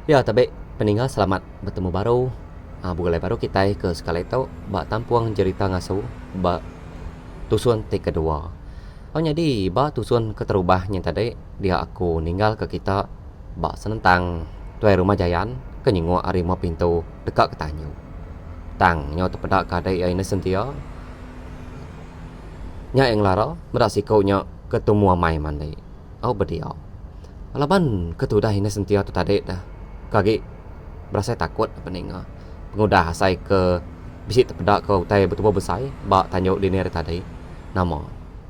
Ya, tapi peninggal selamat bertemu baru. Bukan baru kita ke sekali itu bak tampuang cerita ngasu bak tusun tik kedua. Oh jadi bak tusun keterubahnya tadi dia aku ninggal ke kita bak senentang tuai rumah jayan ke nyingua arima pintu dekat ke tanyu. Tang nyaw terpedak kadai ini sentia. Nya yang lara merasiko nya ketemu mai mandai. Oh berdia. Alaban ketudah ini sentia tu tadi dah. Kaki berasa takut apa ninga. Pengudah saya ke bisi terpedak ke utai betul-betul besar bak tanjuk di nere tadi. Nama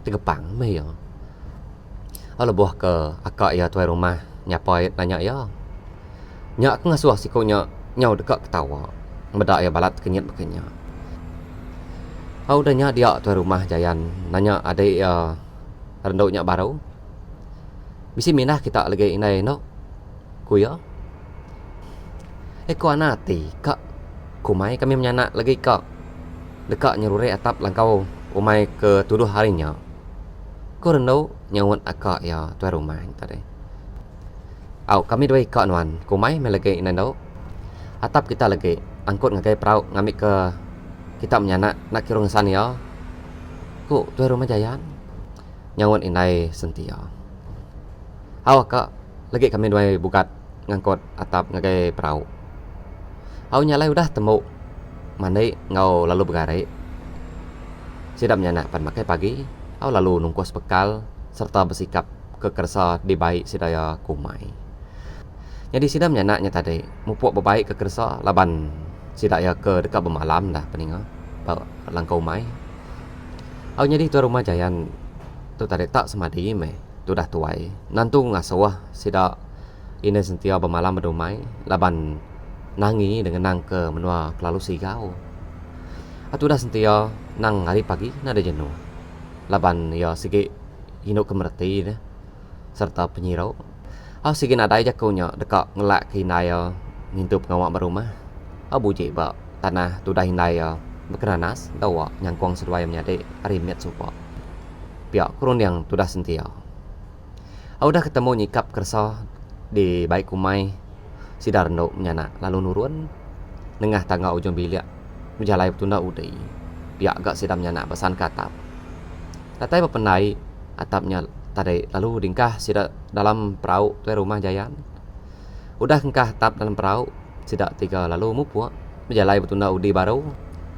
tegepang me ya. Ala buah ke akak ya tuai rumah nyapai nanya ya. Nya aku ngasuh siko nya nyau dekat ketawa. Bedak ya balat kenyat bekenya. Udah nya dia tuai rumah jayan nanya ada ya rendau nya baru. Bisi minah kita lagi inai no. Kuya. Ko anati kak kumai kami menyanak lagi kak dekat nyerure atap langkau umai ke tuduh harinya. Ko rendau nyawat akak ya tuai rumah tadi. Kami dua kak nuan kumai melagi inai no. Atap kita lagi angkut ngagai perahu ngambil ke kita menyanak nak kirung san ya. Ku tuai rumah jayan nyawat inai sentia. Kak lagi kami dua bukat ngangkut atap ngagai perahu. Nyalai udah temu mandai ngau lalu bergarai. Sidap nyanak pan makai pagi. Lalu nungkos bekal serta bersikap kekersa di baik sidaya kumai. Jadi sidam nyanaknya tadi mupuk berbaik kekersa laban sidaya ke dekat bermalam dah peninga langkau mai. Jadi tu rumah jayan tu tadi tak semadi me tu dah tuai. Nantu ngasawah sidak ini sentia bermalam berdumai laban nangi dengan nang ke menua kelalu sigau. Atu dah sentia nang hari pagi nada jenuh. Laban ya sigi hinuk kemerti dah serta penyirau. Sigi nada aja kaunya dekat ngelak ke hinaya ngintup ngawak berumah. Buji ba tanah tu dah hinaya berkeranas dawa nyangkuang seduai menyade arimet supa. Pihak kurun yang tu dah sentia. Udah ketemu nyikap kersa di baik kumai. Sidar ndok menyanak lalu nurun nengah tangga ujung bilik berjalai betunda udai. Pihak gak sidam menyanak pesan ke atap. Tatai berpenai atapnya tadi lalu dingkah sidak dalam perahu tuai rumah jayan. Udah kengkah atap dalam perahu sidak tiga lalu mupuak berjalai betunda udai baru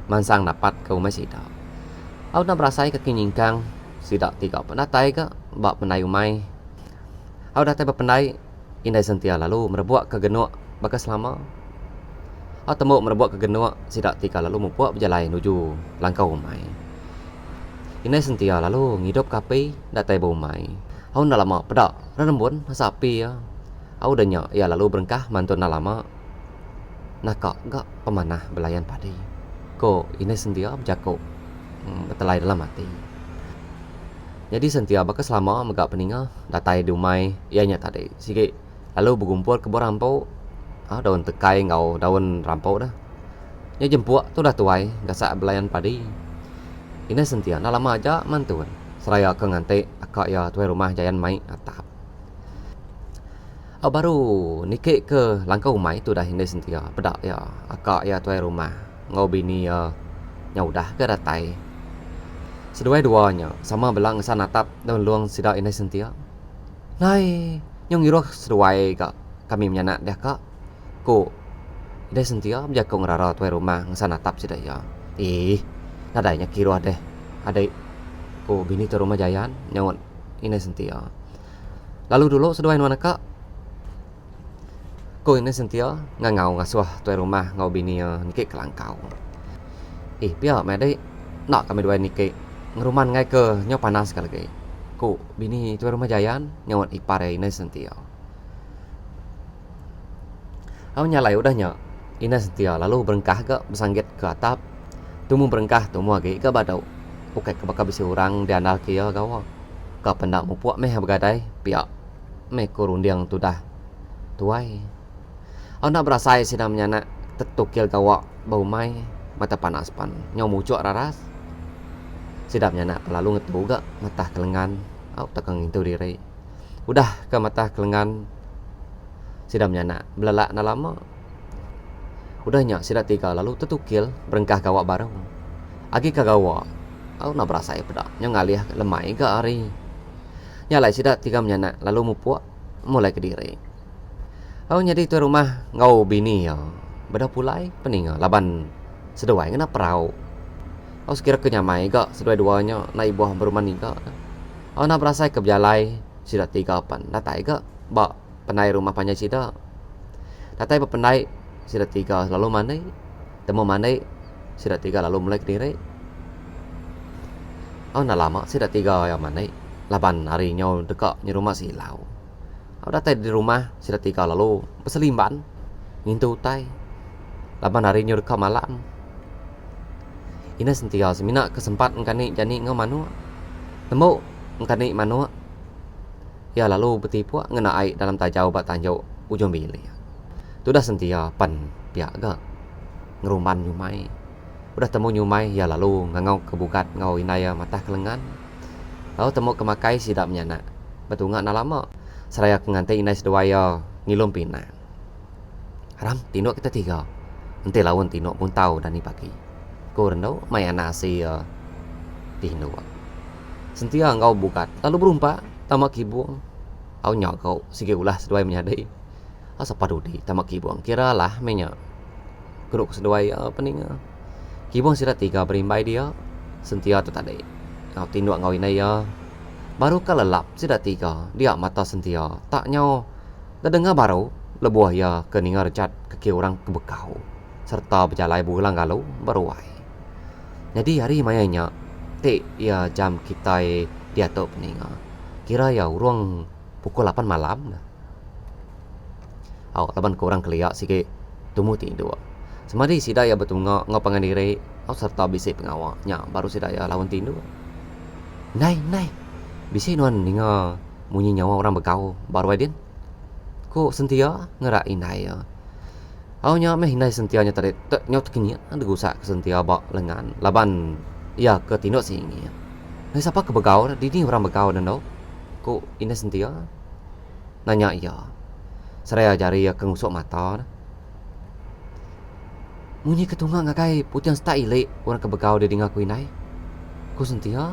mansang dapat ke rumah sidak. Nak berasai kaki nyingkang sidak tiga penatai ke bak penai umai. Datai berpenai indai sentia lalu merebuak ke genuk bakas lama. Temu merebuak ke genuk sidak tika lalu mempuak berjalan menuju langkau umai. Indai sentia lalu ngidup kapi datai berumai. Dah lama pedak renembun sapi ya. Dah nyak ya lalu berengkah mantun dah lama. Nakak gak pemanah belayan padi. Ko indai sentia berjakuk betelai dalam hati. Jadi sentia bakas lama megak peninga datai di umai ianya tadi. Sikit lalu bergumpul ke buah rampau. Daun tekai ngau daun rampau dah. Nya jempuk tu dah tuai gasak belayan padi. Ini sentia nak lama aja mantun. Seraya ke ngante akak ya tuai rumah jayan mai atap. Baru nikik ke langkau mai tu dah ini sentia pedak ya akak ya tuai rumah ngau bini ya nyaudah ke datai. Seduai duanya sama belang san atap daun luang sidak ini sentia. Nai nyong iroh seduai kak kami menyanak dah kak. Ko ida sentia menjaga ngerara tuai rumah ngesan atap sidak ya. Nadanya kiro deh. Ada ko bini tu rumah jayan nyawat ini sentia. Lalu dulu seduai mana kak. Ko ini sentia ngau ngasuh tuai rumah ngau bini nikik ke langkau. Pia medai nak kami dua nikik ngeruman ngai ke nyo panas sekali lagi. Ko bini tuai rumah jayan nyawat ipare ini sentia. Nyalai udahnya ina sentia lalu berengkah ke bersanggit ke atap. Tumu berengkah tumu lagi ke badau. Ukai ke bakal bisi orang diandal kia gawa. Ke pendak mupuak meh bergadai pihak meh kurundiang tu dah tuai. Nak berasai sidam menyanak tetukil gawa bau mai mata panas pan nyau mucuk raras. Sidam menyanak lalu ngetu gak mata kelengan. Takang itu diri. Udah ke mata kelengan Sida menyanak belalak na lama. Udahnya sida tiga lalu tetukil berengkah gawak baru. Agi ka gawak. Au na berasa pedak. Nya ngalih lemai ke hari. Nyalai sida tiga menyanak lalu mupuak mulai ke diri. Au nyadi tu rumah ngau bini ya. Beda pulai pening laban sedawai ngena perau. Au sekira kenyamai ke sedua duanya na ibuah berumani ke. Au na berasa ke bejalai sida tiga pan. Datai ke ba penai rumah panjang sida. Datai penai sida tiga lalu mandai. Temu mandai sida tiga lalu mulai ke diri. Au na lama sida tiga yang mandai. Laban hari nyau dekat ni rumah silau. Au datai di rumah sida tiga lalu berselimban. Ngintu utai. Laban hari nyau dekat malam. Ina sentia semina kesempat engkani jani ngau manu. Temu engkani manu. Ya lalu bertipu ngena air dalam tajau bat tanjau ujung bilik. Tu dah sentia pan pihak ke ngeruman nyumai. Udah temu nyumai ya lalu ngangau kebukat ngau inaya mata kelengan. Lalu temu kemakai sidak menyanak. Betunga na lama. Seraya kengantai inai sedawaya ngilum pinang. Haram tinuk kita tiga. Nanti lawan tinuk pun tahu dan ni pagi. Kau rendau mai anak si tinuk. Sentia ngau bukat lalu berumpa tamak kibuang. Au nyok kau sige ulah seduai menyadai. Au sapadudi tamak kibuang. Kira lah menya. Geruk seduai pening. Kibuang sida tiga berimbai dia. Sentia tu tadi. Au tinuk ngau inai baru kalelap sida tiga. Dia mata sentia. Tak nyau. Terdengar baru lebuah ya keninga recat kaki orang kebekau. Serta berjalai bulang galau beruai. Jadi hari mayanya. Tik ya jam kita dia tu pening. Kira ya urang pukul 8 malam. Au laban korang keliak sikit tumu tidur. Semadi sida ya betunga ngau pangandiri au serta bisik pengawak. Nya baru sida ya lawan tidur. Nai. Bisik nuan ninga munyi nyawa orang bekau baru adin. Ku sentia ngerak inai ya. Au nya meh inai sentia nya tadi nyau tekinya ada gusak sentia bak lengan. Laban ya ke tinuk singi. Nah, siapa ke begau? Dini orang begau dan tau. Ku ini sentia. Nanya iya. Seraya jari ya kengusuk mata. Munyi ketunga ngakai putiang stak ilik orang ke begau dia dengar ku inai. Ku sentia.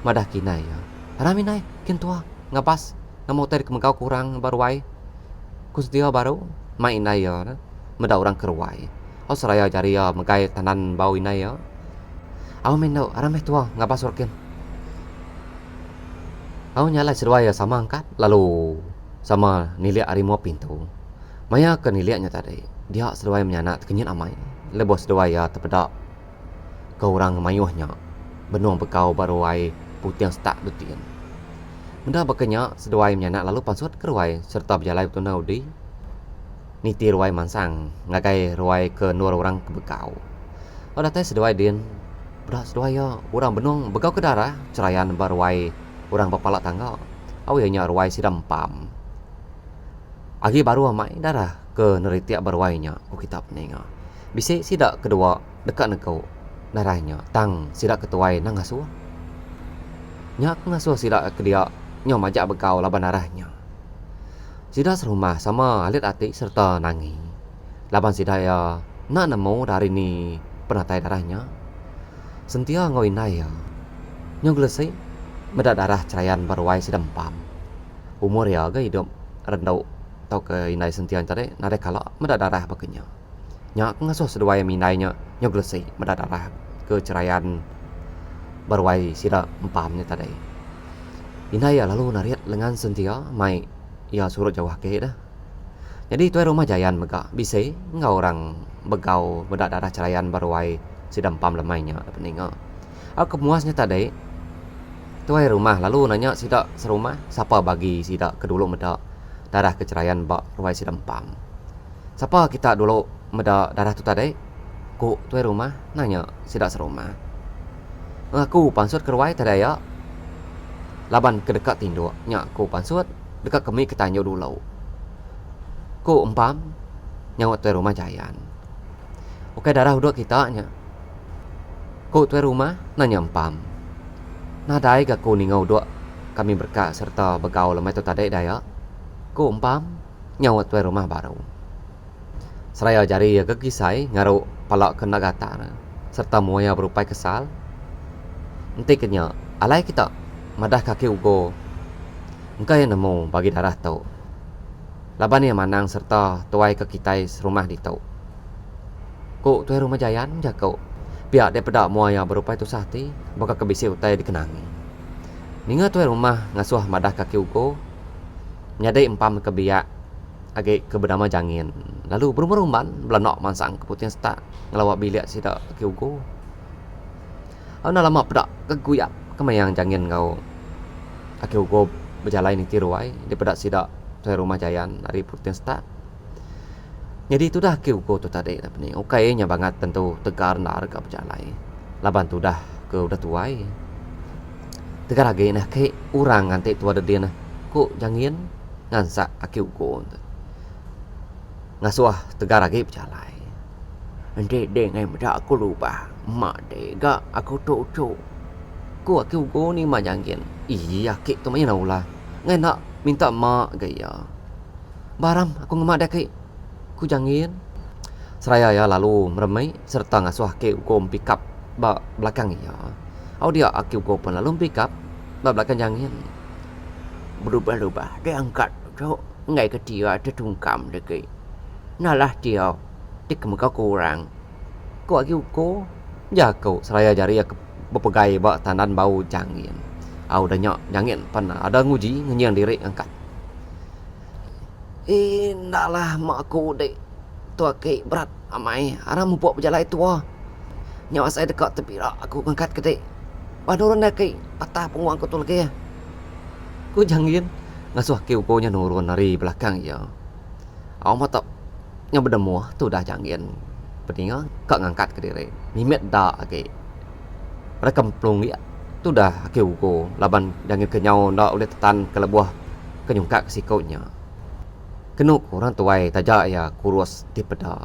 Madah kinai ya. Haram inai. Kin tua. Ngapas. Ngamau tadi ke begau kurang baru wai. Ku sentia baru. Mai inai ya. Meda orang keruai. Au seraya jari ya mengai tanan bau inai ya. Au menau arameh tua ngapas orkin. Au nyalai seduai sama angkat lalu sama niliak harimau pintu. Maya ke niliaknya tadi. Dia seduai menyanak kenyit amai. Lebih seduai ya terpedak ke orang mayuhnya. Benuang bekau baru ai putih yang setak dutian. Benda berkenyak seduai menyanak lalu pansut keruai serta berjalai betul naudi. Niti ruai mansang ngagai ruai ke nur orang ke bekau. Au datai seduai din. Berat seduaya orang benung begau ke darah cerayan barwai orang bapalak tangga. Au ianya ruai sidam pam. Agi baru amai darah ke neritiak barwainya ku kitab ninga. Bisik sidak kedua dekat nekau darahnya tang sidak ketuai nang ngasuh. Nyak ngasuh sidak ke dia nyo majak begau laban darahnya. Sidak serumah sama alit atik serta nangi. Laban sidak ya nak nemu dari ni penatai darahnya. Sentia ngau inai ya. Nyong gelesai meda darah cerayan barwai sidam pam. Umur ya ga hidup rendau tau ke inai sentia tadi nare kala meda darah bakenya. Nya ngasuh seduai minainya nyong gelesai meda darah ke cerayan barwai sidam pamnya tadi. Inai ya lalu nariat lengan sentia mai ya suruh jawah ke dah. Jadi tuai rumah jayan mega bisa ngau orang begau meda darah cerayan barwai sidam pam lemainya peninga. Aku kemuasnya tadi. Tuai rumah lalu nanya sidak serumah siapa bagi sidak kedulu meda darah kecerayan bak ruai sidam pam. Siapa kita dulu meda darah tu tadi? Ku tuai rumah nanya sidak serumah. Aku pansut ke ruai tadi ya. Laban ke dekat tinduk. Nya ku pansut dekat kami ketanya dulu. Ku empam nyawat tuai rumah jayan. Oke darah uduk kita nya. Ku tuai rumah nanya empam. Nadai ke ku ningau dua kami berkak serta begau lemai tu tadi daya. Ku empam nyawa tuai rumah baru. Seraya jari ya ke kisai ngaruh palak kena gata serta muaya berupai kesal. Nanti kenya alai kita madah kaki ugo. Engkau yang nemu bagi darah tau. Laban yang manang serta tuai ke kitai rumah di tau. Kok tuai rumah jayan jakau. Pihak daripada muaya berupai tu sahti bakal kebisi utai dikenangi. Ninga tuai rumah ngasuh madah kaki ugo. Nyadai empam ke biak agak ke bernama jangin. Lalu berumban belanok mansang keputian setak ngelawak bilik sidak kaki ugo. Aku nak lama pedak keguyak kemayang jangin kau. Kaki ugo berjalan ni tiruai daripada sidak tuai rumah jayan dari putian setak. Jadi itu dah kaki ugo tu tadi tapi ni. Okaynya banget tentu tegar nar ke berjalan. Laban tu dah ke udah tuai. Tegar lagi nah ke urang nanti tua dia nah. Kok jangin ngansak kaki ugo tu. Ngasuh tegar lagi berjalan. Nanti dengan muda aku lupa. Mak dega aku cok. Ku kaki ugo ni mak jangin. Iya kek tu macam mana ngai nak minta mak gaya. Baram aku ngemak dah kek. Ku jangin. Seraya ya lalu meremai serta ngasuh kek ugo pick up ba belakang ya. Au dia kaki ugo pun lalu pick up ba belakang jangin. Berubah-ubah dia angkat cok. Ngai ke dia ada tungkam deh kek. Nalah dia dik muka kurang. Kau lagi uko ya kau seraya jari ya berpegai bak tandan bau jangin. Au dah nyok jangin pan ada nguji ngenyang diri angkat. Nalah mak aku dek tua ke berat amai arah membuat berjalan tua. Nyawa saya dekat tepi aku angkat ke dek. Panuran dah ke patah penguang aku tu lagi ya. Ku jangin ngasuh ke ukonya nurun dari belakang ya. Au mata yang berdemu tu dah jangin. Pentingnya kak ngangkat ke diri. Mimet dah ke. Rekam pelung dia. Tu dah ke uko. Laban jangin kenyau dah oleh tetan ke lebuah kenyungkak sikutnya. Kenuk orang tuai tajak ya kurus di peda.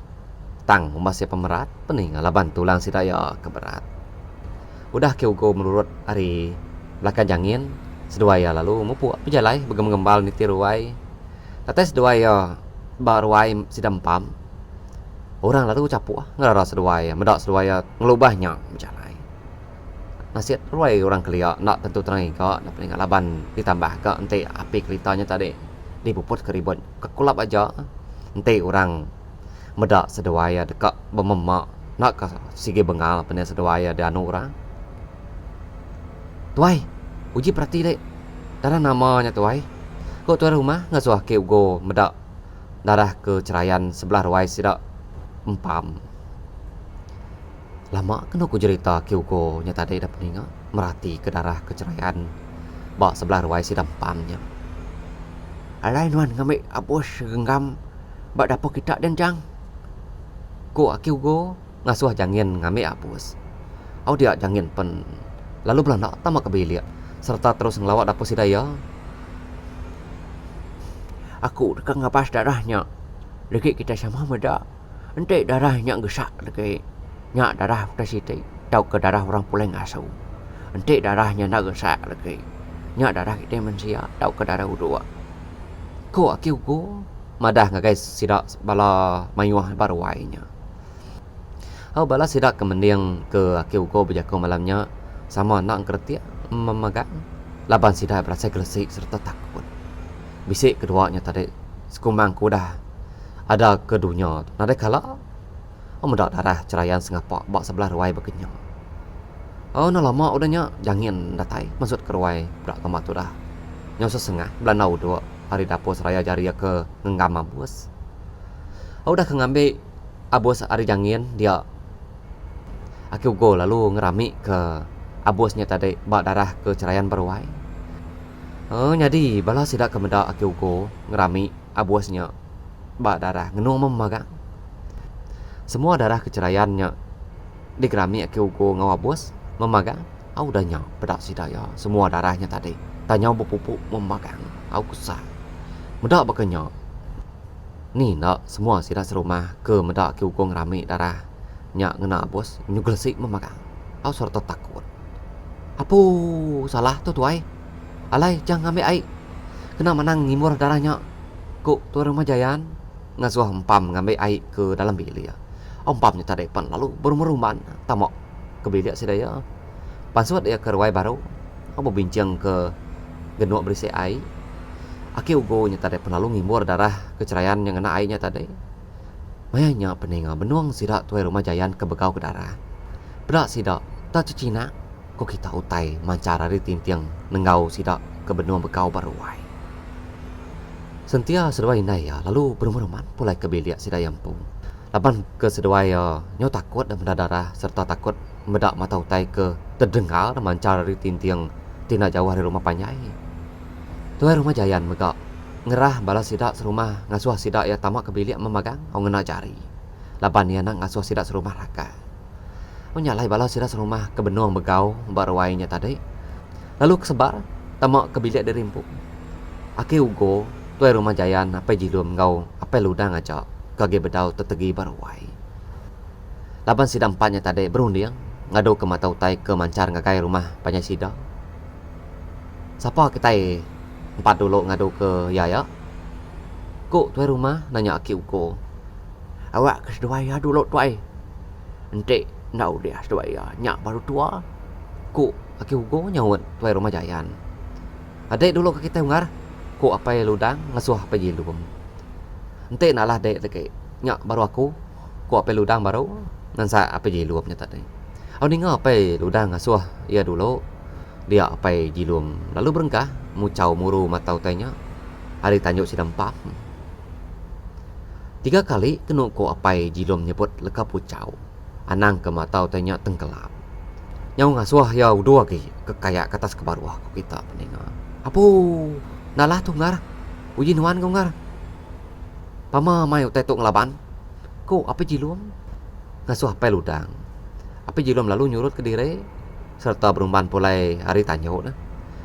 Tang masih pemerat. Pening laban tulang si daya keberat. Udah ke uko menurut hari belakang jangin. Seduaya lalu mupuk berjalai bergembal ni tiruai. Tetes seduaya baruai sidam pam. Orang lalu capuk ngerara seduaya, medak seduaya ngelubahnya berjalan. Nasihat ruai orang kelia nak tentu terang ke nak pening laban ditambah ke ente api kelitanya tadi dipuput ke ribut kekulap aja. Ente orang medak seduaya dekat bememak nak ke sigi bengal pening seduaya dan orang. Tuai, uji perhati dek. Darah namanya tuai. Kok tuai rumah ngasuh ke ugo medak darah ke cerayan sebelah ruai sidak empam. Lama kena aku cerita ke ugo nya tadi dah pening merhati ke darah ke cerayan bak sebelah ruai sidak empamnya. Alai nuan ngambil abos genggam bak dapur kita dan jang. Ko aki ugo ngasuh jangin ngambil abos. Au dia jangin pen lalu belanda tamak ke bilik serta terus ngelawak dapur sidaya. Aku dekat ngapas darahnya. Lagi kita sama meda. Ente darahnya gesak lagi. Nyak darah kita siti. Tahu ke darah orang pulai ngasuh. Ente darahnya nak gesak lagi. Nyak darah kita manusia. Tahu ke darah udua. Ko aki ugo. Madah ngagai sidak bala mayuah baruainya. Bala sidak kemendiang ke aki ugo berjaga malamnya. Sama nak kertia memegang. Laban sidak berasa gelesik serta takut. Bisik keduanya tadi sekumang kuda ada kedunya nada kala mendak darah cerayan sengapa bak sebelah ruai berkenyang. Nak lama udahnya jangin datai masuk ke ruai berak kamar tu dah nyau sesengah belanau dua hari dapur seraya jari ke ngenggam abus. Udah ke ngambil abus hari jangin dia aki ugo lalu ngerami ke abusnya tadi bak darah ke cerayan beruai. Jadi bala sidak kemedak aki ugo ngerami abusnya bak darah ngenung memagang. Semua darah kecerayannya digerami aki ugo ngawabus memagang. Au danya pedak sidaya semua darahnya tadi tanya berpupuk memagang. Au kusah medak bakanya. Ni nak semua sidak serumah ke medak aki ugo ngerami darah nyak ngena abus nyuglesik memagang. Au serta takut. Apa salah tu tuai? Alai jangan ambil air. Kena menang ngimur darahnya. Kok tuan rumah Jayan ngasuh empam ngambil air ke dalam bilik. Empamnya tadi pan lalu bermeruman tamak ke bilik sedaya. Pansuat dia ke ruai baru. Aku bincang ke genuk berisi air. Aki ugo nya tadi pan lalu ngimur darah keceraian yang kena airnya tadi. Mayanya peninga benuang sidak tuan rumah Jayan ke begau ke darah. Berak sidak tak cuci nak. Kok kita utai mancara di tintiang nenggau sidak ke benuang begau baruai. Sentia seduai naya lalu bermeruman pulai ke bilik sidai yampung. Laban ke seduai nyo takut dan mendadarah serta takut medak mata utai ke terdengar mancar dari tintiang tina jauh dari rumah Panyai. Tuai rumah Jayan megak ngerah balas sidak serumah ngasuh sidak ya tamak ke bilik memagang au ngena jari. Laban ia nak ngasuh sidak serumah raka. Au nyalai balas sidak serumah ke benuang begau baruainya tadi. Lalu kesebar tamak ke bilik dari rimpuk. Aki ugo tuai rumah Jayan apa jilum ngau apa ludang aja kage bedau tetegi baruai. Laban sidang empatnya tadi berunding ngadu ke mata utai ke mancar ngakai rumah Panyai sida. Siapa kita empat dulu ngadu ke Yaya. Kok tuai rumah nanya aki uko. Awak ke seduai ya dulu tuai. Ente nau dia seduai ya nyak baru tua. Kok aki uko nyawut tuai rumah Jayan. Adek dulu ke kita ungar. Kok apa ludang ngasuh apa jilum. Ente naklah dek lagi. Nyak baru aku. Kok apa ludang baru ngansa apa jilumnya tadi. Au ninga apa ludang ngasuh ia dulu. Dia apa jilum lalu berengkah mucau muru mata utainya. Hari tanjuk sidang pap. 3 kali kena ko apa jilum nyebut leka pucau. Anang ke mata utainya tenggelap. Nyau ngasuh ya udua ke kayak katas ke baruah ko kita peninga. Apu nalah tu ngar. Uji nuan kau ngar. Pama mai utai tok ngelaban. Ko apa jilum? Ngasuh apa ludang. Apa jilum lalu nyurut ke diri serta berumban pulai hari tanyo na.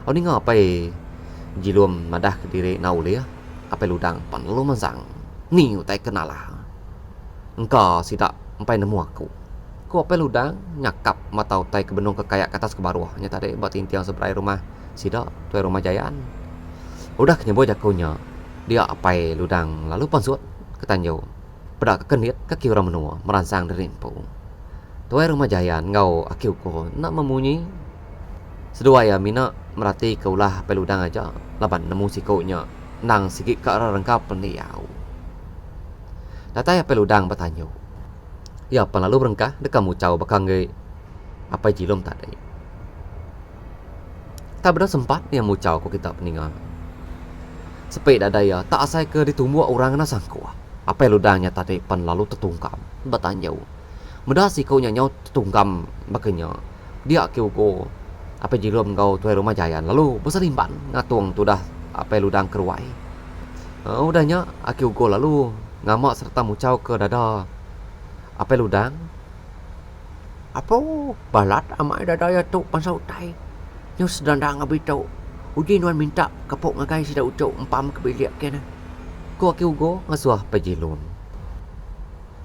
Au ni ngapa jilum madah ke diri naulia. Apa ludang pan lalu mansang. Ni utai kenalah. Engkau sidak empai nemu aku. Ko apa ludang nyakap mata utai ke benung ke kayak katas ke baruahnya tadi buat intiang seberai rumah sidak tuai rumah Jayan. Udah kenyebut jakunya. Dia apai ludang lalu pansut ketanjau. Pada kekenit kaki orang menua merangsang dari rimpu. Tuai rumah Jayan ngau akiu ko nak memunyi. Sedua ya mina merati keulah apai ludang aja. Laban nemu sikonya nang sikit ke arah rengkap peniau. Datai apai ludang bertanya. Ya pan lalu berengkah dekat mucau bakang ge apai jilum tadi. Tak berada sempat yang mucau ko kita peningan. Sepek dadaya tak asai ke ditumbuh orang na sangku. Apa ludangnya tadi pan lalu tertungkam bertanya. Mudah si kau nyanyau tertungkam makanya dia kau go apa jilum kau tuai rumah Jayan lalu berselimban ngatung tu dah apa ludang keruai. Udahnya aku go lalu ngamak serta mucau ke dada apa ludang. Apa balat amai dada ya tu pansau tai. Nyo sedandang abitau. Uji nuan minta kapok ngagai sida ucau empam ke bilik kena. Ko aki ugo ngasuh pejilun.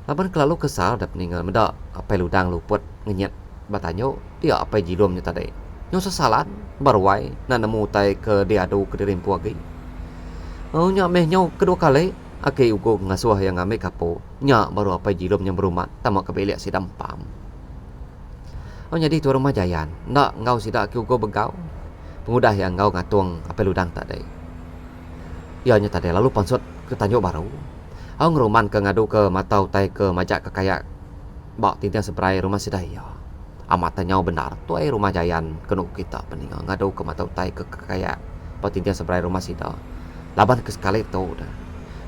Laban kelalu kesal dah peninggal mendak apa ludang luput ngenyat batanyo dia apa jilumnya tadi. Nyo sesalan barwai nan nemu tai ke diadu ke dirimpu agi. Oh nya meh nyo kedua kali aki ugo ngasuh yang ngame kapo. Nya baru apa jilum yang berumat tamak ke bilik sida empam. Oh jadi tu rumah Jayan nak ngau sida aki ugo begau. Pengudah yang ngau ngatung apa ludang tadi. Ianya tadi lalu pansut ke tanjuk baru. Au ngeruman ke ngadu ke matau tai ke majak ke kayak bak tintiang seberai rumah sidaya. Amat tanyau benar tuai rumah Jayan kenu kita peningal ngadu ke matau tai ke kayak bak tintiang seberai rumah sida. Laban ke sekali tu dah.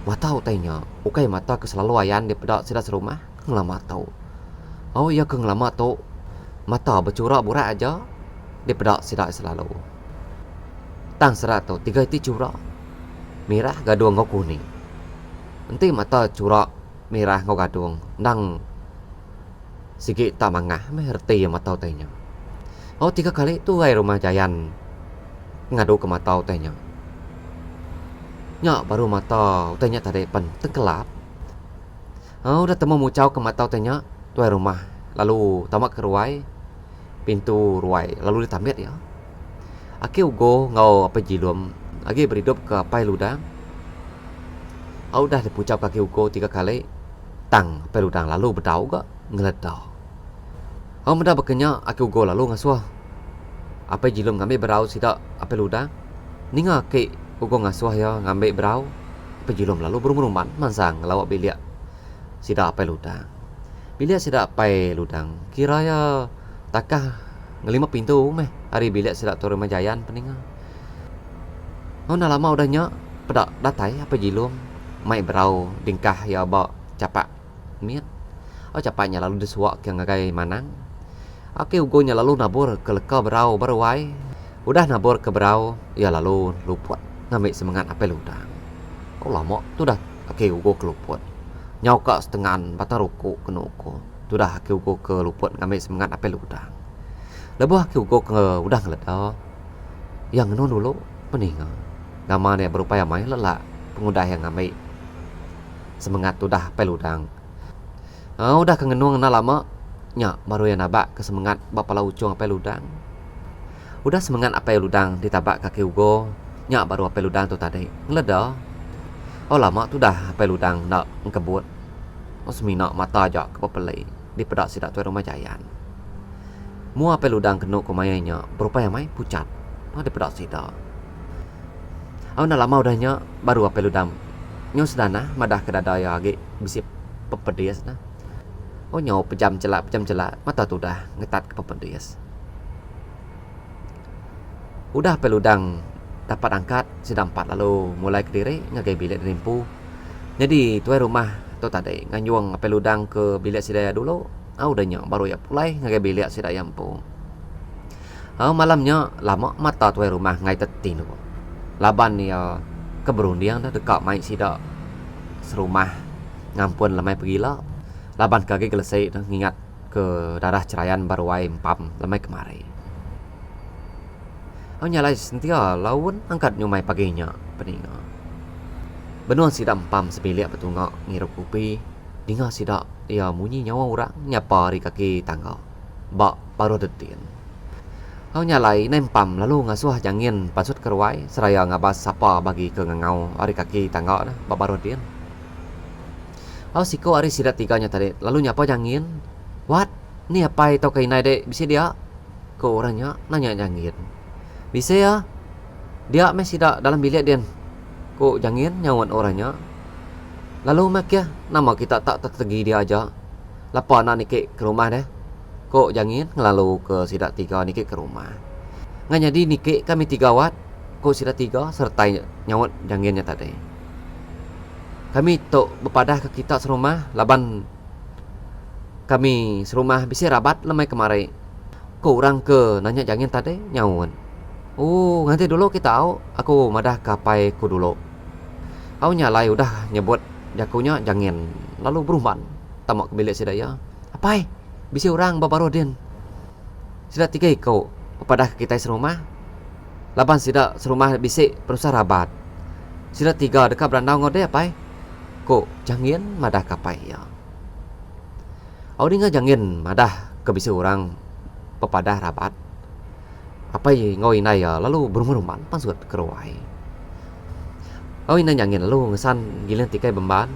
Matau tainya ukai mata ke selalu ayan di pedak sida serumah ngelama tau. Oh iya ke ngelama tu mata bercurak burak aja di pedak sida selalu. Tang serat tu 3 iti curak merah gadung ngau kuning. Nanti mata curak merah ngau gadung nang sikit tak mangah merti mata utainya. Oh 3 kali tu ai rumah Jayan ngadu ke mata utainya. Nya baru mata utainya tadi pan tengkelap. Oh udah temu mucau ke mata utainya tu ai rumah lalu tamak ke ruai pintu ruai lalu ditambit ya. Aki ugo ngau apa jilum lagi berhidup ke apa ludang. Udah dipucap kaki ugo 3 kali. Tang peludang lalu berdau ke ngeledah. Mendak berkenya aki ugo lalu ngasuh. Apa jilum ngambil berau sidak apa ludang. Ninga ke ugo ngasuh ya ngambil berau. Apa jilum lalu berumruman mansang ngelawak biliak sidak apa ludang. Biliak sidak apa ludang. Kira ya takah ngelima pintu meh. Hari biliak sidak turun majayan peninga. Nak lama udahnya pedak datai apa jilum. Mai berau dingkah ya bawa capak miat. Capaknya lalu disuak ke ngagai manang. Aki ugonya lalu nabur ke leka berau berwai. Udah nabur ke berau, ya lalu luput ngambil semangat apel udang. Lama tu dah aki ugo keluput. Nyauka setengah batang ruku kena ugo. Tu dah aki ugo ke luput ngambil semangat apel udang. Lepas aki ugo ke udang ledah. Yang non dulu peninga. Nama dia berupaya main lelak pengudah yang ngambil semangat tu dah apel udang. Udah kengenuang na lama. Nya baru yang nabak ke semangat bapala ucung apel udang. Udah semangat apel udang ditabak kaki ugo. Nya baru apel udang tu tadi ngeledah. Lama tu dah apel udang nak ngkebut. Semina mata aja ke papelai di pedak sidak tuai rumah jayan. Mu apel udang kena kumayanya berupaya mai pucat. Di pedak sidak. Nak lama udahnya baru apel udang. Nyo sedana madah ke dada ya agi bisi pepedias nah. Nyaw pejam celak mata tu dah ngetat ke pepedias. Udah peludang dapat angkat sidang 4 lalu mulai ke diri ngagai bilik rimpu. Jadi tuai rumah tu tadi nganyuang peludang ke bilik sidaya dulu. Udahnya baru ya pulai ngagai bilik sidaya empu. Malamnya lama mata tuai rumah ngai tetin tu. Laban ya keberundiang dah dekat mai sidak serumah ngampun lemai pergilah. Laban kaki selesai ngingat ke darah cerayan baruai empam lemai kemari. Nyalai sentia lawan angkat nyumai paginya peninga. Benuan sidak empam sebilik betungak ngirup upi. Dinga sidak ya munyi nyawa orang nyapa di kaki tangga. Bak baru detin. Nyalai nempam lalu ngasuh jangin pasut keruai seraya ngabas sapa bagi ke ngangau ari kaki tangga dah bak baru detin. Siko ari sidat 3-nya tadi. Lalu nyapa jangin. What? Ni apa itu kainai dek? Bisa dia? Ke orangnya nanya jangin. Bisa ya? Dia meh sidak dalam bilik dia. Kok jangin nyawan orangnya. Lalu mak ya nama kita tak tertegi dia aja. Lapa nak nikik ke rumah deh. Kok jangin ngelalu ke sidak 3 nikik ke rumah. Ngan jadi nikik kami 3 wat. Kok sidak 3 sertai nyawan janginnya tadi. Kami tok berpadah ke kita serumah. Laban kami serumah bisa rabat lemai kemari. Kau orang ke nanya jangin tadi nyawan. Nanti dulu kita aku madah kapai ku dulu. Nyalai udah nyebut jakunya jangin. Lalu beruman tamak ke bilik sidaya. Apai? Bisa orang babarodin. Sidak 3 kau berpadah ke kita serumah. Laban sidak serumah bisik perusaha rabat. Sidak 3 dekat berandau ngode apai? Kok jangin madah kapai ya. Dinga jangin madah ke bisi orang pepadah rabat. Apa ngoi nai ya lalu beruman pansut keruai. Ina jangin lalu ngesan gilin tikai bemban.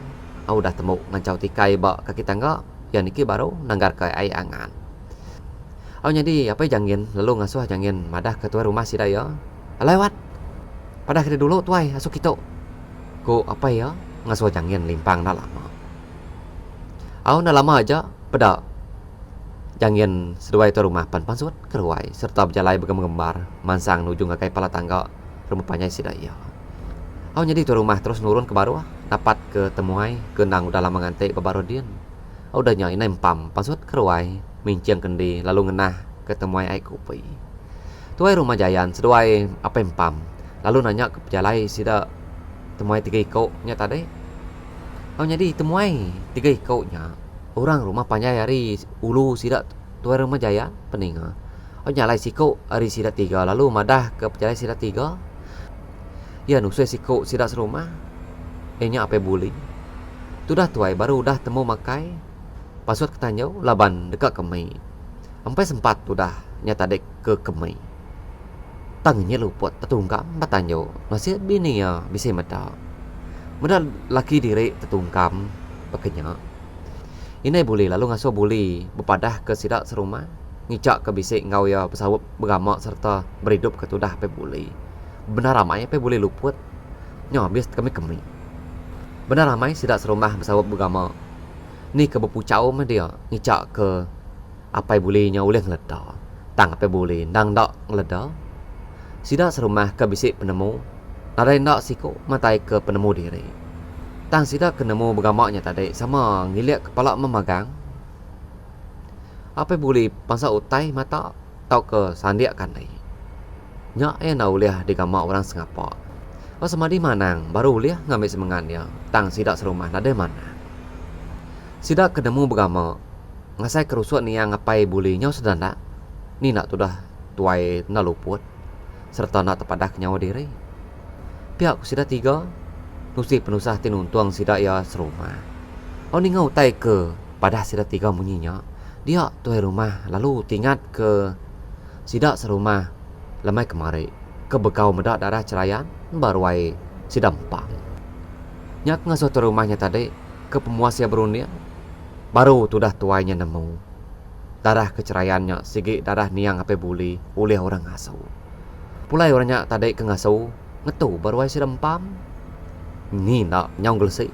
Dah temu ngancau tikai bak kaki tangga. Yang niki baru nanggar ke ai angan. Jadi apa jangin lalu ngasuh jangin madah ke tuai rumah sidaya. Lewat. Padah ke dulu tuai asuk kita. Kok apa ya? Ngasuh jangin limpang dah lama. Dah lama aja pedak jangin seduai tu rumah pansut keruai serta berjalai bergembar mansang nuju ngakai pala tangga rumah panjai sidaya. Jadi tu rumah terus nurun ke bawah dapat ke temuai kenang udah lama ngantek babarodin. Udah nyai nempam pansut keruai minciang kendi lalu ngenah ke temuai ai kopi. Tuai rumah jayan seduai apa empam lalu nanya ke berjalai sida temuai 3 ikutnya tadi. Jadi temuai 3 ikutnya. Orang rumah panjai hari ulu sidak tuai rumah jaya peninga. Nyalai sikok hari sidak 3 lalu madah ke berjalai sidak 3. Ya nusai sikok sidak serumah. Nya apa buli. Tu dah tuai baru dah temu makai. Pasut ketanjau laban dekat kemai. Sampai sempat tu dah nyata dek ke kemai. Tangannya luput tertungkam batanjau. Masih bini ya bisa mata. Benar laki diri tertungkam pekenyak. Inai boleh lalu ngasuh boleh berpadah ke sidak serumah, ngicak ke bisik ngau ya pesawat bergamak serta berhidup ke tudah pe boleh. Benar ramai pe boleh luput. Nyo bias kami kemi. Benar ramai sidak serumah pesawat bergamak. Ni ke berpucau mah dia ngicak ke apa boleh nya uleh ngeleda. Tang apa boleh ndang dak ngeleda. Sidak serumah ke bisik penemu. Nadai ndak siko matai ke penemu diri. Tang sidak kenemu bergamaknya tadi sama ngiliak kepala memagang. Apa boleh pangsa utai mata tau ke sandiak kan ni. Nyak na uliah di gamak orang Singapura. Oh sama di manang baru uliah ngambil semangatnya. Tang sidak serumah nadai mana. Sidak kenemu bergamak. Ngasai kerusuk ni yang ngapai boleh nyau sedang tak. Ni nak tudah tuai nak luput. Serta nak terpadah ke nyawa diri. Pihak ku sidak 3 nusi penusah tinuntuang sidak ya serumah. Oh ni ngau tai ke padah sidak 3 bunyinya. Dia tuai rumah lalu tingat ke sidak serumah lemai kemari. Ke bekau medak darah cerayan baru ai sidak empang. Nyak ngasuh tu rumahnya tadi ke pemuas ya berunia. Baru tudah tuainya nemu. Darah kecerayannya sigi darah niang apa boleh oleh orang ngasuh. Pulai orangnya tadi ke ngasuh ngetu baru ai sidak empam. Ni nak nyong gelsi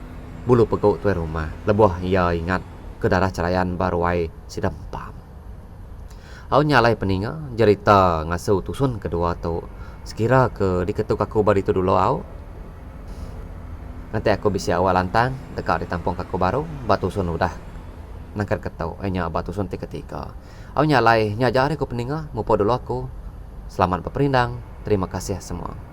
bulu pegau tuai rumah lebuh ia ingat ke darah cerayan baru ai sidam pam. Au nyalai peninga cerita ngasuh tusun kedua tu sekira ke diketuk aku bari tu dulu au. Nanti aku bisa awal lantang dekat di tampung aku baru batusun udah nangkar ketau nya batusun ketiga. Au nyalai nyajari aku peninga mupo dulu aku. Selamat berperindang. Terima kasih semua.